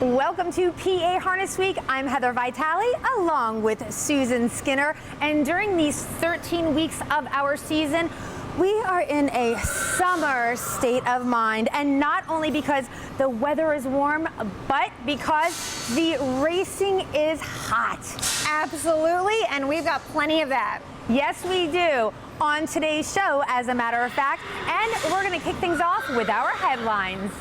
Welcome to PA Harness Week. I'm Heather Vitale along with Susan Skinner. And during these 13 weeks of our season, we are in a summer state of mind. And not only because the weather is warm, but because the racing is hot. Absolutely, and we've got plenty of that. Yes, we do. On today's show, as a matter of fact, and we're going to kick things off with our headlines.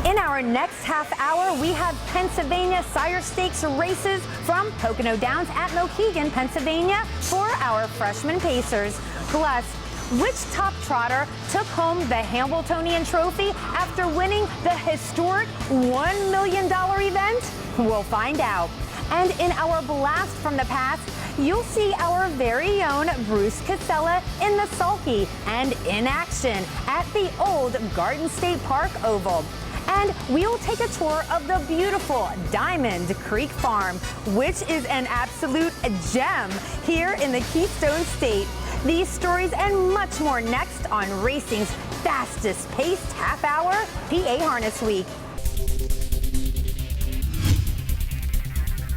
In our next half hour, we have Pennsylvania Sire Stakes races from Pocono Downs at Mohegan, Pennsylvania for our freshman pacers. Plus, which top trotter took home the Hambletonian Trophy after winning the historic $1 million event? We'll find out. And in our blast from the past, you'll see our very own Bruce Casella in the sulky and in action at the old Garden State Park Oval. And we'll take a tour of the beautiful Diamond Creek Farm, which is an absolute gem here in the Keystone State. These stories and much more next on racing's fastest paced half hour, PA Harness Week.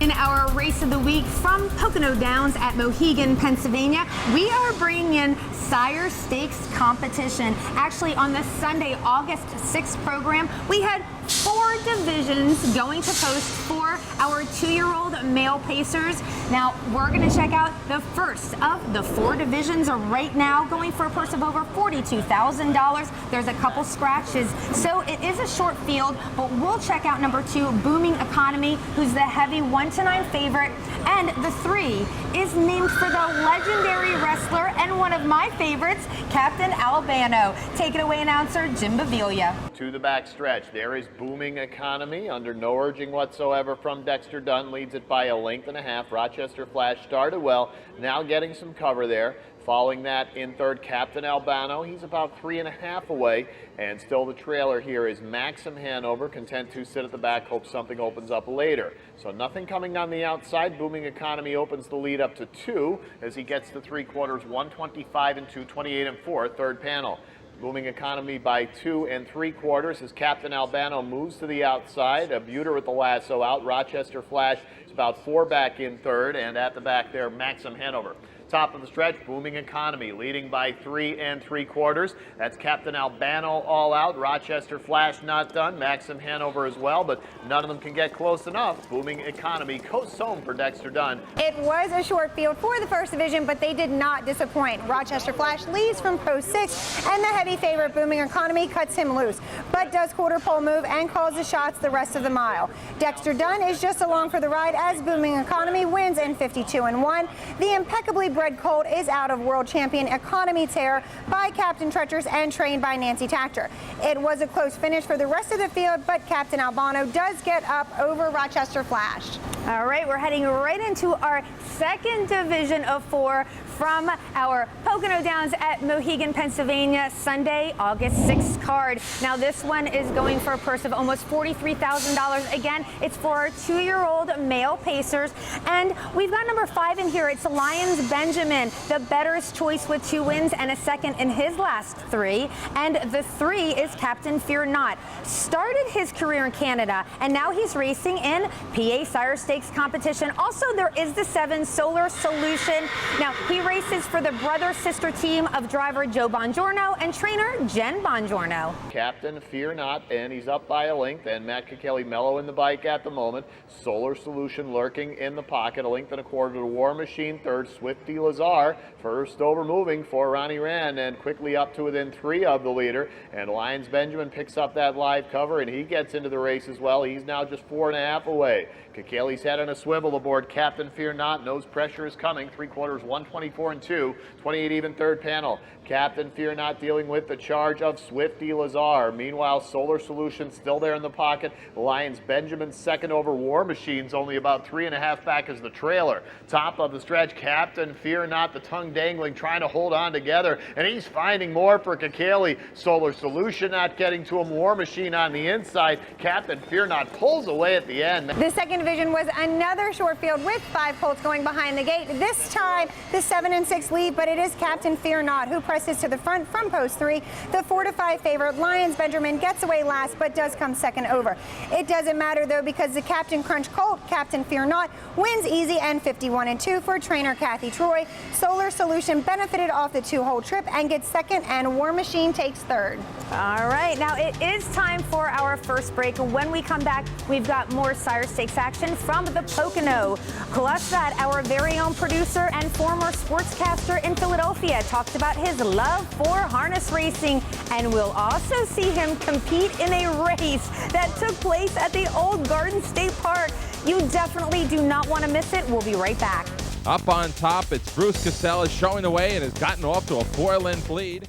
In our race of the week from Pocono Downs at Mohegan, Pennsylvania, we are bringing in Sire Stakes competition. Actually, on the Sunday, August 6th program, we had 4 divisions going to post for our 2-year-old male pacers. Now, we're going to check out the first of the 4 divisions right now, going for a purse of over $42,000. There's a couple scratches, so it is a short field, but we'll check out number 2, Booming Economy, who's the heavy 1-9 favorite, and the 3 is named for the legendary wrestler and one of my favorites, Captain Albano. Take it away, announcer Jim Baviglia. To the back stretch, there is Booming Economy under no urging whatsoever from Dexter Dunn, leads it by 1.5 lengths. Rochester Flash started well, now getting some cover there. Following that in third, Captain Albano. He's about 3.5 away, and still the trailer here is Maxim Hanover, content to sit at the back, hope something opens up later. So nothing coming on the outside. Booming Economy opens the lead up to 2 as he gets to 3/4, 125 and 2, 28 and 4, third panel. Booming Economy by 2 3/4 as Captain Albano moves to the outside. A Buter with the lasso out. Rochester Flash is about 4 back in third, and at the back there, Maxim Hanover. Top of the stretch, Booming Economy leading by 3 3/4. That's Captain Albano all out. Rochester Flash not done. Maxim Hanover as well, but none of them can get close enough. Booming Economy coasts home for Dexter Dunn. It was a short field for the first division, but they did not disappoint. Rochester Flash leads from post 6, and the heavy favorite Booming Economy cuts him loose, but does quarter pole move and calls the shots the rest of the mile. Dexter Dunn is just along for the ride as Booming Economy wins in 52 and 1. The impeccably bred colt is out of world champion Economy Terror by Captain Treacherous and trained by Nancy Tactor. It was a close finish for the rest of the field, but Captain Albano does get up over Rochester Flash. All right, we're heading right into our second division of 4 from our Pocono Downs at Mohegan, Pennsylvania, Sunday, August 6th card. Now, this one is going for a purse of almost $43,000. Again, it's for our 2-year-old male pacers. And we've got number 5 in here. It's Lions Benjamin, the better's choice with 2 wins and a second in his last 3. And the 3 is Captain Fear Not. Started his career in Canada, and now he's racing in PA Sire Stakes competition. Also, there is the 7 Solar Solution. Now, he races for the brother-sister team of driver Joe Bongiorno and trainer Jen Bongiorno. Captain Fear Not, and he's up by 1 length, and Matt Kikeli mellow in the bike at the moment. Solar Solution lurking in the pocket, 1.25 lengths to War Machine, third. Swifty Lazar, first over moving for Ronnie Rand, and quickly up to within 3 of the leader. And Lions Benjamin picks up that live cover, and he gets into the race as well. He's now just 4.5 away. Kikeli's head on a swivel aboard Captain Fear Not. Knows pressure is coming. 3/4, 124 and 2, 28 even third panel. Captain Fear Not dealing with the charge of Swifty Lazar. Meanwhile, Solar Solution still there in the pocket. Lions Benjamin second over. War Machine's only about 3.5 back as the trailer. Top of the stretch, Captain Fear Not, the tongue dangling, trying to hold on together, and he's finding more for Kikeli. Solar Solution not getting to him. War Machine on the inside. Captain Fear Not pulls away at the end. The second division was another short field with 5 colts going behind the gate. This time, the 7 and 6 lead, but it is Captain Fear Not who presses to the front from post 3. The 4-5 favorite Lions Benjamin gets away last, but does come second over. It doesn't matter though, because the Captain Crunch Colt, Captain Fear Not, wins easy and 51-2 for trainer Kathy Troy. Solar Solution benefited off the 2-hole trip and gets second, and War Machine takes third. All right, now it is time for our first break. When we come back, we've got more Sire Stakes action from the Pocono. Plus that, our very own producer and former sportscaster in Philadelphia talked about his love for harness racing, and we'll also see him compete in a race that took place at the old Garden State Park. You definitely do not want to miss it. We'll be right back. Up on top, it's Bruce Casella showing the way and has gotten off to a 4-length lead.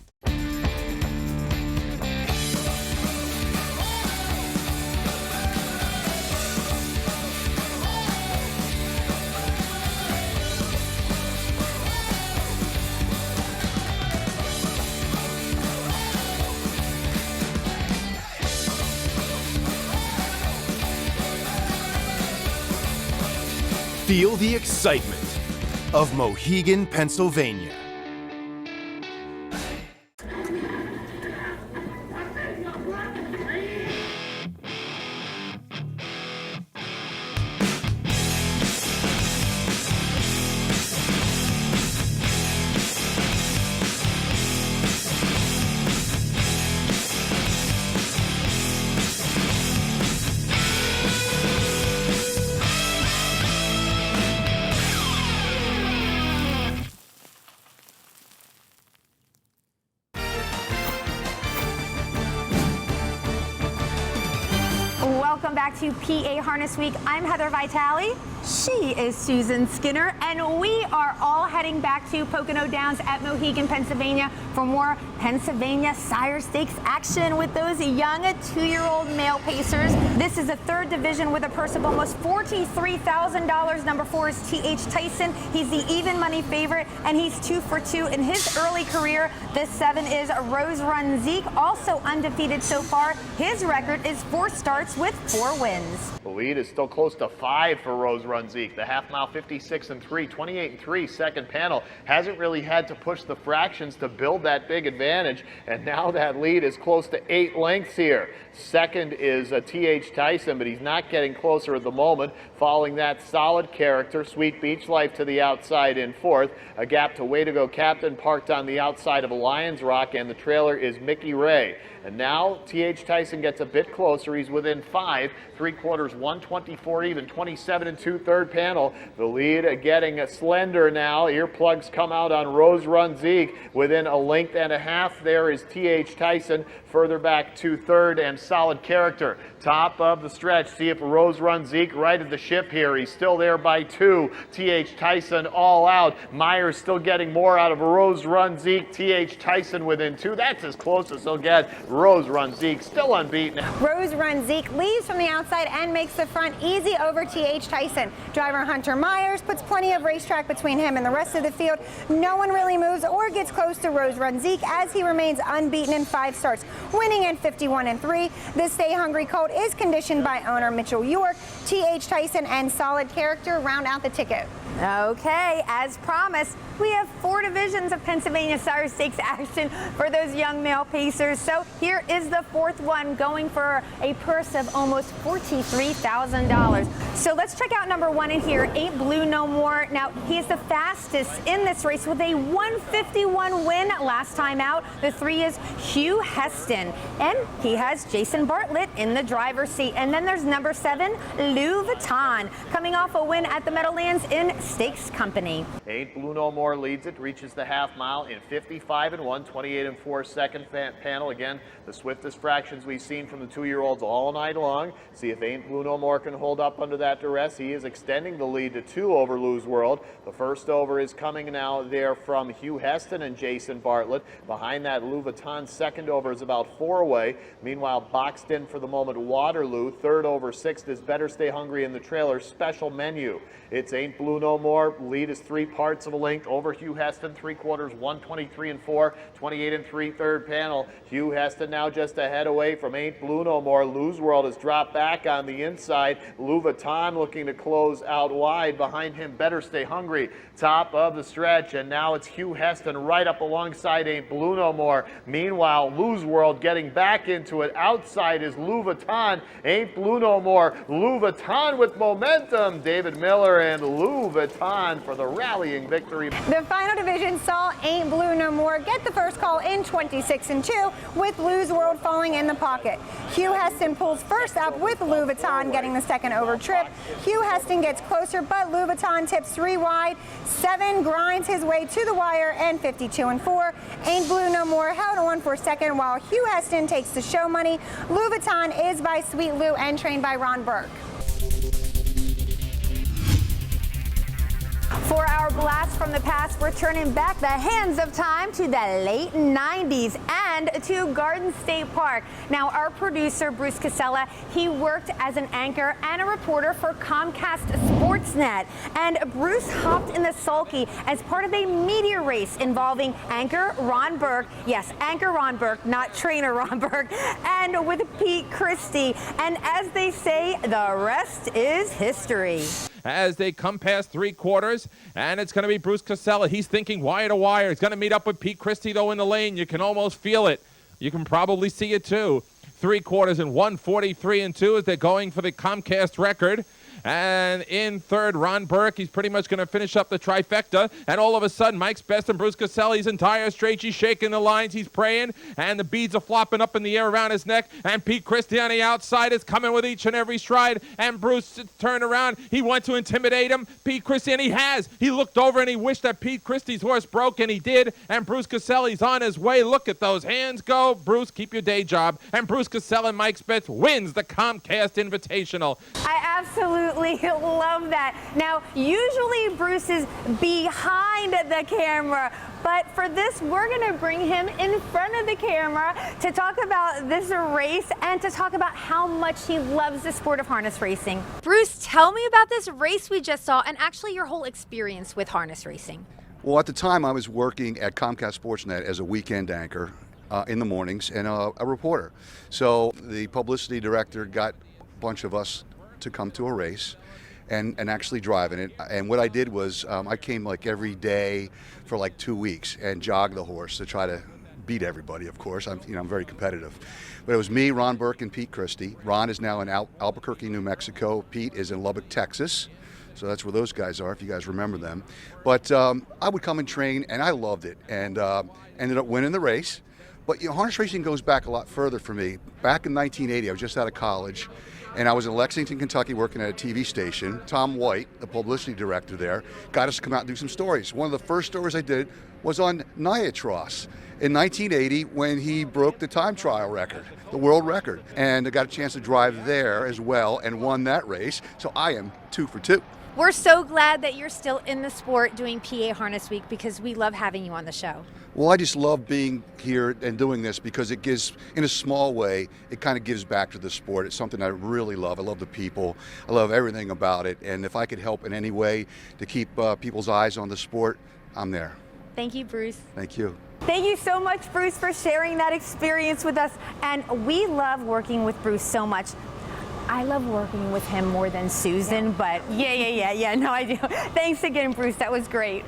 Feel the excitement of Mohegan, Pennsylvania. Welcome back to PA Harness Week. I'm Heather Vitale. She is Susan Skinner, and we are all heading back to Pocono Downs at Mohegan, Pennsylvania for more Pennsylvania Sire Stakes action with those young 2-year-old male pacers. This is a third division with a purse of almost $43,000. Number 4 is T.H. Tyson. He's the even money favorite, and he's 2 for 2 in his early career. This 7 is Rose Run Zeke, also undefeated so far. His record is 4 starts with 4 wins. The lead is still close to 5 for Rose Run Zeke. The half mile 56-3, 28-3 second panel. Hasn't really had to push the fractions to build that big advantage, and now that lead is close to 8 lengths here. Second is T.H. Tyson, but he's not getting closer at the moment. Following that, Solid Character, Sweet Beach Life to the outside in 4th. A gap to Way to Go Captain parked on the outside of Lions Rock, and the trailer is Mickey Ray. And now T.H. Tyson gets a bit closer. He's within 5, 3/4, 124 even, 27-2 third panel. The lead getting slender now. Earplugs come out on Rose Run Zeke. Within 1.5 lengths there is T.H. Tyson. Further back to third and Solid Character. Top of the stretch. See if Rose Run Zeke righted the ship here. He's still there by 2. T.H. Tyson all out. Myers still getting more out of Rose Run Zeke. T.H. Tyson within 2. That's as close as he'll get. Rose Run Zeke still unbeaten. Rose Run Zeke leaves from the outside and makes the front easy over T.H. Tyson. Driver Hunter Myers puts plenty of racetrack between him and the rest of the field. No one really moves or gets close to Rose Run Zeke, as he remains unbeaten in 5 starts, winning in 51-3. The Stay Hungry colt is conditioned by owner Mitchell York. T.H. Tyson and Solid Character round out the ticket. Okay, as promised, we have 4 divisions of Pennsylvania Sire Stakes action for those young male pacers. So here is the 4th one, going for a purse of almost $43,000. So let's check out number 1 in here, Ain't Blue No More. Now, he is the fastest in this race with a 151 win last time out. The 3 is Hugh Heston, and he has Jason Bartlett in the driver's seat. And then there's number 7, Louis Vuitton, coming off a win at the Meadowlands in Stakes Company. Ain't Blue No More leads it, reaches the half mile in 55-1, 28-4 second panel. Again, the swiftest fractions we've seen from the 2-year-olds all night long. See if Ain't Blue No More can hold up under that duress. He is extending the lead to 2 over Lou's World. The first over is coming now there from Hugh Heston and Jason Bartlett. Behind that, Louis Vuitton's second over is about 4 away. Meanwhile, boxed in for the moment, Waterloo. Third over, 6th is Better Stay Hungry in the trailer. Special Menu. It's Ain't Blue No More. Lead is 3/4 of a length over Hugh Heston, 3/4, 123 and 4, 28 and 3/3 panel. Hugh Heston now just a head away from Ain't Blue No More. Lose World has dropped back on the inside. Louis Vuitton looking to close out wide. Behind him, Better Stay Hungry, top of the stretch. And now it's Hugh Heston right up alongside Ain't Blue No More. Meanwhile, Lose World getting back into it. Outside is Louis Vuitton. Ain't Blue No More. Louis Vuitton with momentum. David Miller and Louis Vuitton for the rallying victory. The final division saw Ain't Blue No More get the first call in 26 and 2, with Lose World falling in the pocket. Hugh Heston pulls first up with Louis Vuitton getting the second over trip. Hugh Heston gets closer, but Louis Vuitton tips 3 wide. 7 grinds his way to the wire, and 52 and 4. Ain't Blue No More held on for second, while Hugh Heston takes the show money. Louis Vuitton is by Sweet Lou and trained by Ron Burke. For our blast from the past, we're turning back the hands of time to the late 90s and to Garden State Park. Now, our producer, Bruce Casella, he worked as an anchor and a reporter for Comcast Sportsnet. And Bruce hopped in the sulky as part of a media race involving anchor Ron Burke, yes, anchor Ron Burke, not trainer Ron Burke, and with Pete Christie. And as they say, the rest is history. As they come past 3/4, and it's going to be Bruce Casella. He's thinking wire to wire. He's going to meet up with Pete Christie, though, in the lane. You can almost feel it. You can probably see it, too. 3/4 and 1:43 and 2 as they're going for the Comcast record. And in third, Ron Burke. He's pretty much going to finish up the trifecta. And all of a sudden, Mike Best and Bruce Casella, he's in dire straits. He's shaking the lines. He's praying. And the beads are flopping up in the air around his neck. And Pete Christie on the outside is coming with each and every stride. And Bruce turned around. He went to intimidate him. Pete Christie, and he has. He looked over and he wished that Pete Christie's horse broke, and he did. And Bruce Casella, he's on his way. Look at those hands go. Bruce, keep your day job. And Bruce Casella and Mike Spence wins the Comcast Invitational. I absolutely love that. Now, usually Bruce is behind the camera, but for this, we're going to bring him in front of the camera to talk about this race and to talk about how much he loves the sport of harness racing. Bruce, tell me about this race we just saw and actually your whole experience with harness racing. Well, at the time, I was working at Comcast Sportsnet as a weekend anchor in the mornings and a reporter. So the publicity director got a bunch of us to come to a race and actually drive in it. And what I did was I came like every day for like 2 weeks and jogged the horse to try to beat everybody, of course. I'm very competitive. But it was me, Ron Burke, and Pete Christie. Ron is now in Albuquerque, New Mexico. Pete is in Lubbock, Texas. So that's where those guys are, if you guys remember them. But I would come and train, and I loved it, and ended up winning the race. But harness racing goes back a lot further for me. Back in 1980, I was just out of college, and I was in Lexington, Kentucky, working at a TV station. Tom White, the publicity director there, got us to come out and do some stories. One of the first stories I did was on Niatros in 1980 when he broke the time trial record, the world record. And I got a chance to drive there as well and won that race. So I am 2 for 2. We're so glad that you're still in the sport doing PA Harness Week because we love having you on the show. Well, I just love being here and doing this because it gives, in a small way, it kind of gives back to the sport. It's something I really love. I love the people. I love everything about it. And if I could help in any way to keep people's eyes on the sport, I'm there. Thank you, Bruce. Thank you. Thank you so much, Bruce, for sharing that experience with us. And we love working with Bruce so much. I love working with him more than Susan, but yeah, no, I do. Thanks again, Bruce. That was great.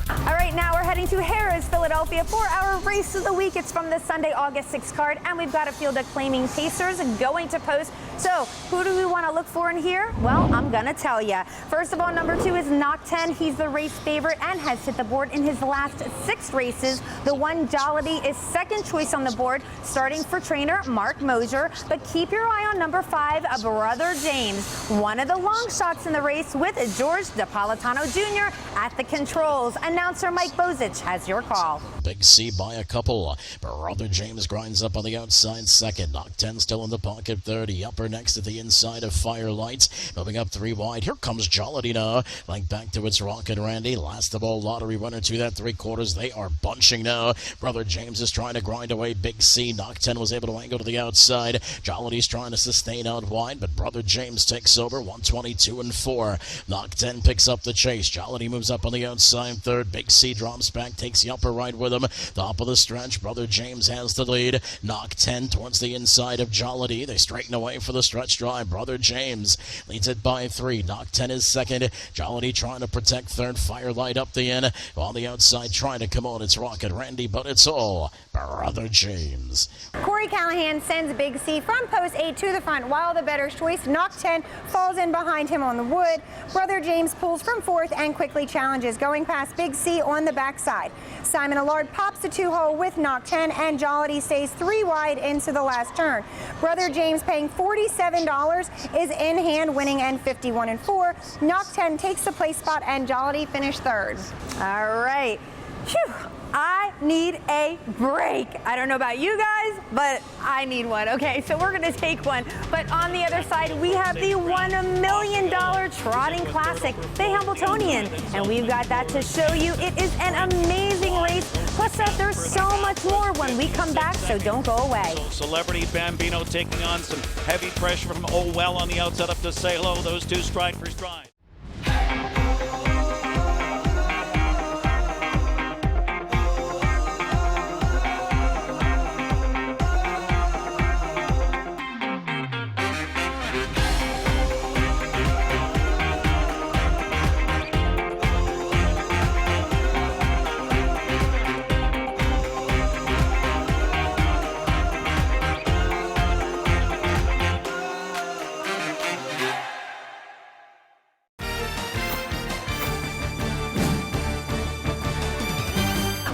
All right, now we're heading to Harrah's, Philadelphia for our race of the week. It's from the Sunday, August 6th card, and we've got a field of claiming pacers going to post. So who do we want to look for in here? Well, I'm going to tell you. First of all, number 2 is Knock 10. He's the race favorite and has hit the board in his last 6 races. The one Jollity is second choice on the board, starting for trainer Mark Mosier. But keep your eye on number 5, Brother James, one of the long shots in the race with George Napolitano Jr. at the controls. Announcer Mike Mike Bozich has your call. Big C by a couple. Brother James grinds up on the outside second. Knock 10 still in the pocket third. Upper next at the inside of Firelights. Moving up 3 wide. Here comes Jollity now. Like back to its Rocket Randy. Last of all, lottery runner to that 3/4. They are bunching now. Brother James is trying to grind away Big C. Knock 10 was able to angle to the outside. Jollity's trying to sustain out wide, but Brother James takes over 122 and 4. Knock 10 picks up the chase. Jollity moves up on the outside third. Big C drops back, takes the upper right with him. Top of the stretch, Brother James has the lead. Knock 10 towards the inside of Jollity. They straighten away for the stretch drive. Brother James leads it by 3. Knock 10 is second. Jollity trying to protect third. Firelight up the end. On the outside trying to come on. It's Rocket Randy, but it's all Brother James. Corey Callahan sends Big C from post 8 to the front while the better's choice, Knock 10, falls in behind him on the wood. Brother James pulls from fourth and quickly challenges, going past Big C on the backside. Simon Allard pops the 2-hole with Knock 10, and Jollity stays 3 wide into the last turn. Brother James, paying $47, is in hand, winning and 51 and 4. Knock 10 takes the place spot, and Jollity finished third. All right. Phew. I need a break. I don't know about you guys, but I need one. Okay, so we're gonna take one. But on the other side, we have the $1 million trotting classic, the Hambletonian. And we've got that to show you. It is an amazing race. Plus, there's so much more when we come back, so don't go away. Celebrity Bambino taking on some heavy pressure from Oh Well on the outside up to Say Hello. Those two stride for stride.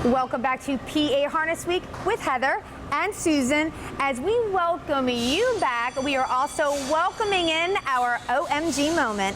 Welcome back to PA Harness Week with Heather and Susan. As we welcome you back, we are also welcoming in our OMG moment.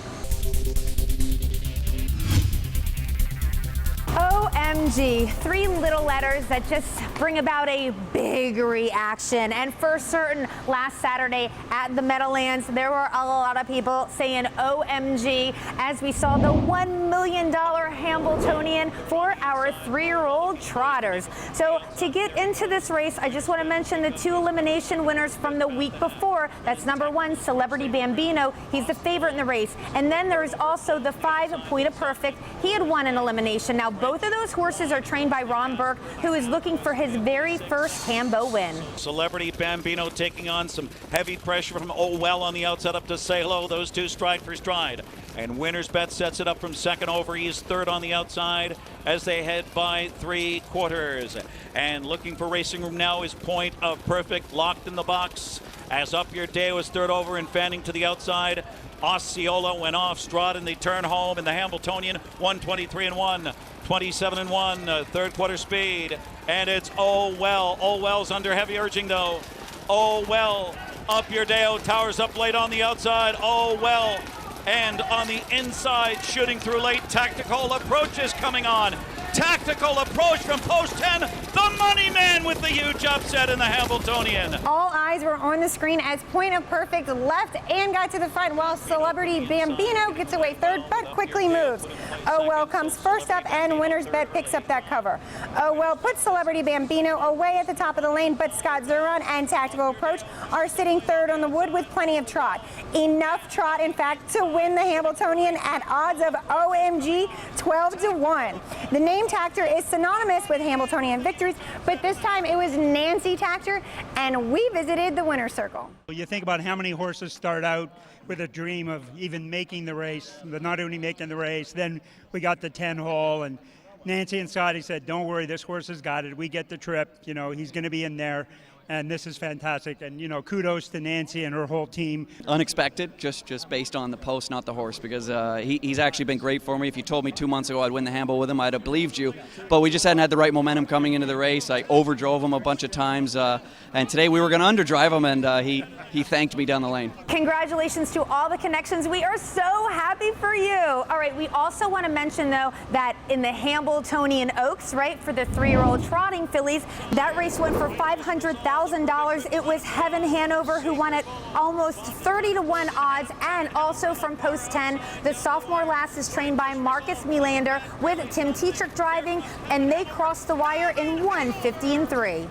OMG, 3 little letters that just bring about a big reaction. And for certain, last Saturday at the Meadowlands, there were a lot of people saying OMG as we saw the $1 million Hambletonian for our 3-year-old trotters. So to get into this race, I just want to mention the 2 elimination winners from the week before. That's number 1, Celebrity Bambino. He's the favorite in the race. And then there's also the 5, Puita Perfect. He had won an elimination. Now, both of those horses are trained by Ron Burke, who is looking for his very first Hambo win. Celebrity Bambino taking on some heavy pressure from Oh Well on the outside up to Say Hello. Those two stride for stride. And Winner's Bet sets it up from second over. He's third on the outside as they head by 3/4. And looking for racing room now is Point of Perfect, locked in the box. As Up Your Day was third over and fanning to the outside. Osceola went off. Strahd and they turn home in the Hambletonian. 123 and 1. 27 and 1, 3/4 speed. And it's Oh Well. Oh Well's under heavy urging though. Oh Well. Up Your Day towers up late on the outside. Oh Well. And on the inside, shooting through late, Tactical Approach is coming on. Tactical Approach from post 10, the money man with the huge upset in the Hambletonian. All eyes were on the screen as Point of Perfect left and got to the front while Celebrity Bambino gets away third but quickly moves. Oh Well comes first up and Winner's Bet picks up that cover. Oh Well puts Celebrity Bambino away at the top of the lane, but Scott Zuron and Tactical Approach are sitting third on the wood with plenty of trot. Enough trot, in fact, to win the Hambletonian at odds of OMG 12-1. The name Tactor is synonymous with Hambletonian victories, but this time it was Nancy Tactor, and we visited the winner's circle. You think about how many horses start out with a dream of even making the race, but not only making the race. Then we got the 10-hole, and Nancy and Scotty said, don't worry, this horse has got it. We get the trip. You know, he's going to be in there. and this is fantastic. And, you know, kudos to Nancy and her whole team. Unexpected, just based on the post, not the horse, because he's actually been great for me. If you told me 2 months ago I'd win the handball with him, I'd have believed you. But we just hadn't had the right momentum coming into the race. I overdrove him a bunch of times, and today we were going to underdrive him, and he thanked me down the lane. Congratulations to all the connections. We are so happy for you. All right, we also want to mention, though, that in the Hambletonian Oaks, right, for the 3-year-old trotting fillies, that race went for $500,000. It was Heaven Hanover who won at almost 30-to-1 odds, and also from Post 10, the sophomore lass is trained by Marcus Melander with Tim Tetrick driving, and they crossed the wire in 1:50.3.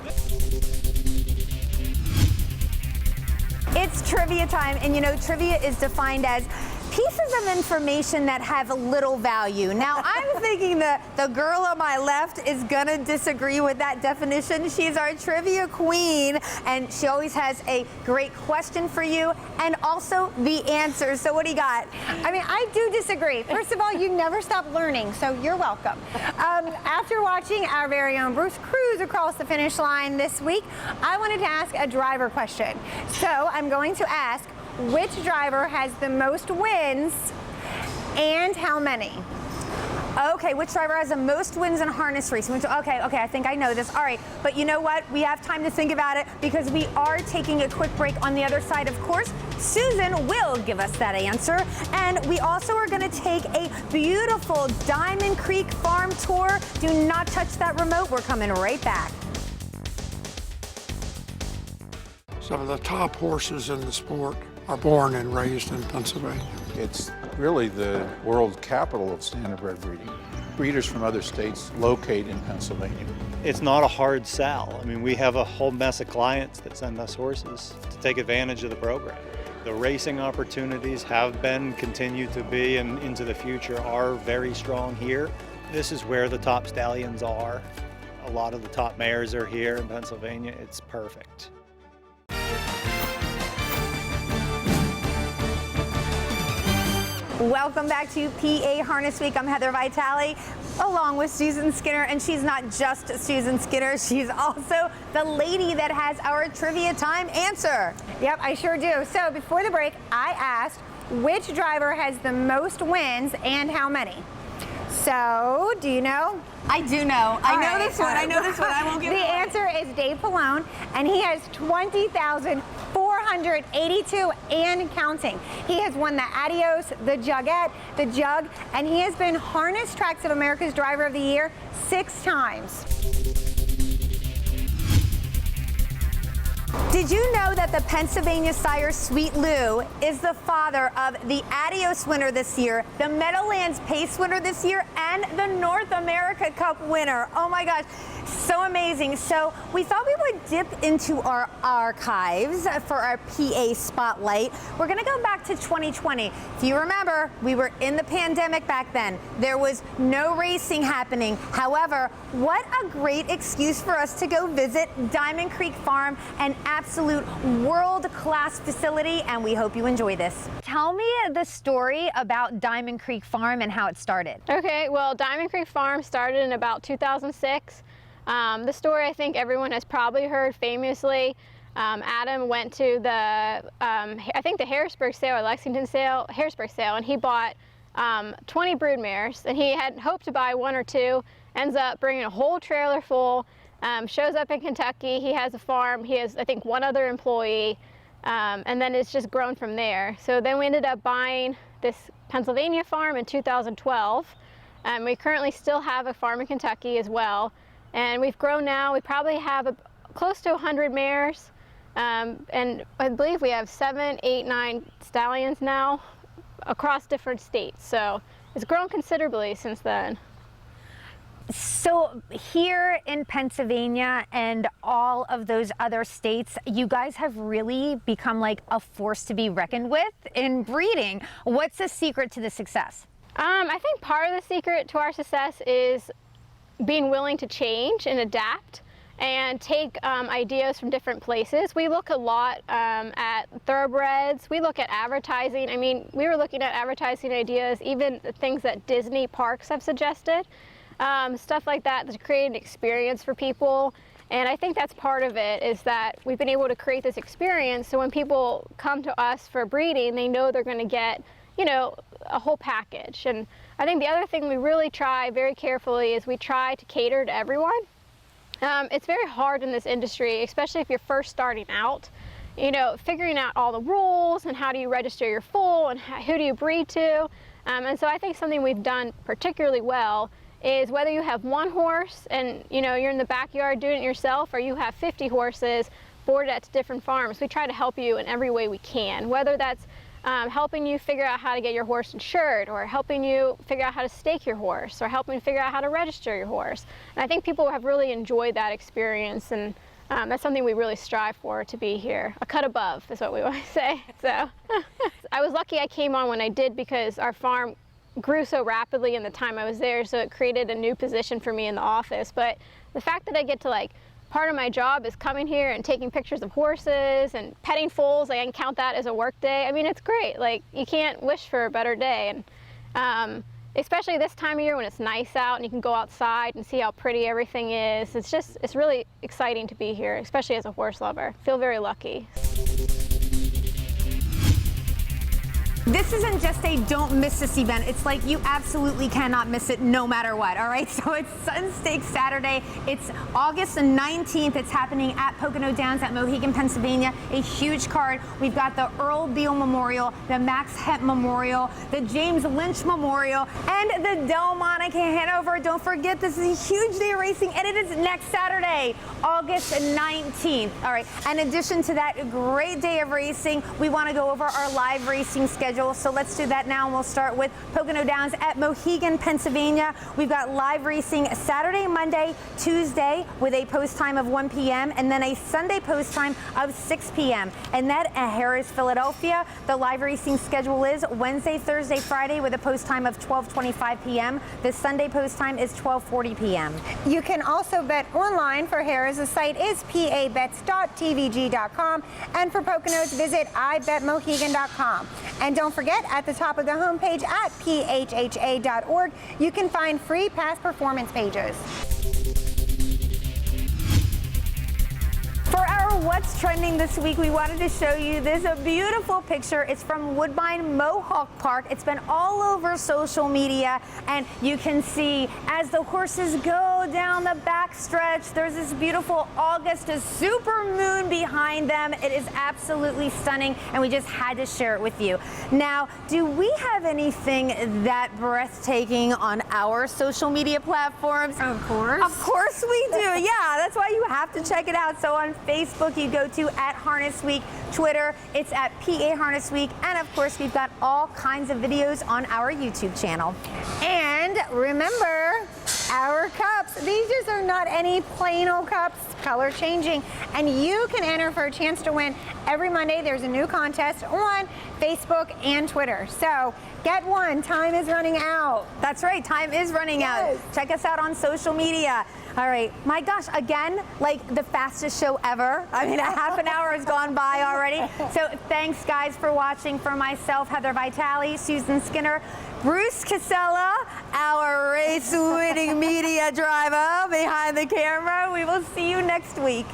It's trivia time, and you know, trivia is defined as pieces of information that have little value. Now, I'm thinking that the girl on my left is gonna disagree with that definition. She's our trivia queen, and she always has a great question for you, and also the answer. So what do you got? I mean, I do disagree. First of all, you never stop learning, so you're welcome. After watching our very own Bruce cruise across the finish line this week, I wanted to ask a driver question. So I'm going to ask, which driver has the most wins and how many? Okay, which driver has the most wins in harness racing? Okay, I think I know this. All right, but you know what? We have time to think about it because we are taking a quick break on the other side, of course. Susan will give us that answer. And we also are going to take a beautiful Diamond Creek farm tour. Do not touch that remote. We're coming right back. Some of the top horses in the sport are born and raised in Pennsylvania. It's really the world capital of standardbred breeding. Breeders from other states locate in Pennsylvania. It's not a hard sell. I mean, we have a whole mess of clients that send us horses to take advantage of the program. The racing opportunities have been, continue to be, and into the future are very strong here. This is where the top stallions are. A lot of the top mares are here in Pennsylvania. It's perfect. Welcome back to PA Harness Week. I'm Heather Vitale, along with Susan Skinner, and she's not just Susan Skinner, she's also the lady that has our trivia time answer. Yep, I sure do. So before the break, I asked which driver has the most wins and how many? So, do you know? I do know. I know this one. I know this one. I won't give it away. The answer is Dave Pallone, and he has 20,482 and counting. He has won the Adios, the Jugette, the Jug, and he has been Harness Tracks of America's Driver of the Year 6 times. Did you know that the Pennsylvania sire Sweet Lou is the father of the Adios winner this year, the Meadowlands Pace winner this year, and the North America Cup winner? Oh my gosh, so amazing. So we thought we would dip into our archives for our PA Spotlight. We're gonna go back to 2020. If you remember, we were in the pandemic back then. There was no racing happening. However, what a great excuse for us to go visit Diamond Creek Farm, an absolute world-class facility, and we hope you enjoy this. Tell me the story about Diamond Creek Farm and how it started. Okay, well, Diamond Creek Farm started in about 2006. The story I think everyone has probably heard famously. Adam went to the, I think the Harrisburg sale or Lexington sale, Harrisburg sale, and he bought 20 brood mares, and he had hoped to buy 1 or 2, ends up bringing a whole trailer full. Shows up in Kentucky. He has a farm. He has, I think, 1 other employee, and then it's just grown from there. So then we ended up buying this Pennsylvania farm in 2012. We currently still have a farm in Kentucky as well, and we've grown now. We probably have close to 100 mares, and I believe we have 7, 8, 9 stallions now across different states. So it's grown considerably since then. So here in Pennsylvania and all of those other states, you guys have really become like a force to be reckoned with in breeding. What's the secret to the success? I think part of the secret to our success is being willing to change and adapt and take ideas from different places. We look a lot at thoroughbreds. We look at advertising. I mean, we were looking at advertising ideas, even things that Disney parks have suggested. Stuff like that to create an experience for people. And I think that's part of it, is that we've been able to create this experience so when people come to us for breeding, they know they're going to get, you know, a whole package. And I think the other thing we really try very carefully is we try to cater to everyone. It's very hard in this industry, especially if you're first starting out, you know, figuring out all the rules and how do you register your foal and who do you breed to. And so I think something we've done particularly well is whether you have one horse and, you know, you're in the backyard doing it yourself, or you have 50 horses boarded at different farms, we try to help you in every way we can, whether that's helping you figure out how to get your horse insured, or helping you figure out how to stake your horse, or helping figure out how to register your horse. And I think people have really enjoyed that experience, and that's something we really strive for, to be here. A cut above is what we always say. So I was lucky I came on when I did, because our farm grew so rapidly in the time I was there, so it created a new position for me in the office. But the fact that I get to, like, part of my job is coming here and taking pictures of horses and petting foals, like, I can count that as a work day. I mean, it's great. Like, you can't wish for a better day. And especially this time of year when it's nice out and you can go outside and see how pretty everything is. It's really exciting to be here, especially as a horse lover. I feel very lucky. This isn't just a don't miss this event. It's like you absolutely cannot miss it no matter what, all right? So it's Sun Stakes Saturday. It's August 19th. It's happening at Pocono Downs at Mohegan, Pennsylvania. A huge card. We've got the Earl Beal Memorial, the Max Hemp Memorial, the James Lynch Memorial, and the Delmonic Hanover. Don't forget, this is a huge day of racing, and it is next Saturday, August 19th. All right, in addition to that great day of racing, we want to go over our live racing schedule. So let's do that now, and we'll start with Pocono Downs at Mohegan, Pennsylvania. We've got live racing Saturday, Monday, Tuesday with a post time of 1 p.m. and then a Sunday post time of 6 p.m. And that at Harrah's, Philadelphia. The live racing schedule is Wednesday, Thursday, Friday with a post time of 12:25 p.m. The Sunday post time is 12:40 p.m. You can also bet online for Harrah's. The site is pabets.tvg.com, and for Poconos, visit ibetmohegan.com. And don't forget, at the top of the homepage at phha.org, you can find free past performance pages. For our What's Trending this week, we wanted to show you this beautiful picture. It's from Woodbine Mohawk Park. It's been all over social media, and you can see as the horses go down the back stretch, there's this beautiful August super moon behind them. It is absolutely stunning, and we just had to share it with you. Now, do we have anything that breathtaking on our social media platforms? Of course. Of course we do. Yeah, that's why you have to check it out. So on Facebook, you go to @HarnessWeek. Twitter, it's at PA Harness Week. And of course, we've got all kinds of videos on our YouTube channel. And remember, our cups. These just are not any plain old cups, color changing. And you can enter for a chance to win. Every Monday, there's a new contest on Facebook and Twitter. So get one. Time is running out. That's right. Time is running out. Check us out on social media. All right. My gosh, again, like the fastest show ever. I mean, a half an hour has gone by already. So thanks, guys, for watching. For myself, Heather Vitale, Susan Skinner, Bruce Casella, our race-winning media driver behind the camera. We will see you next week.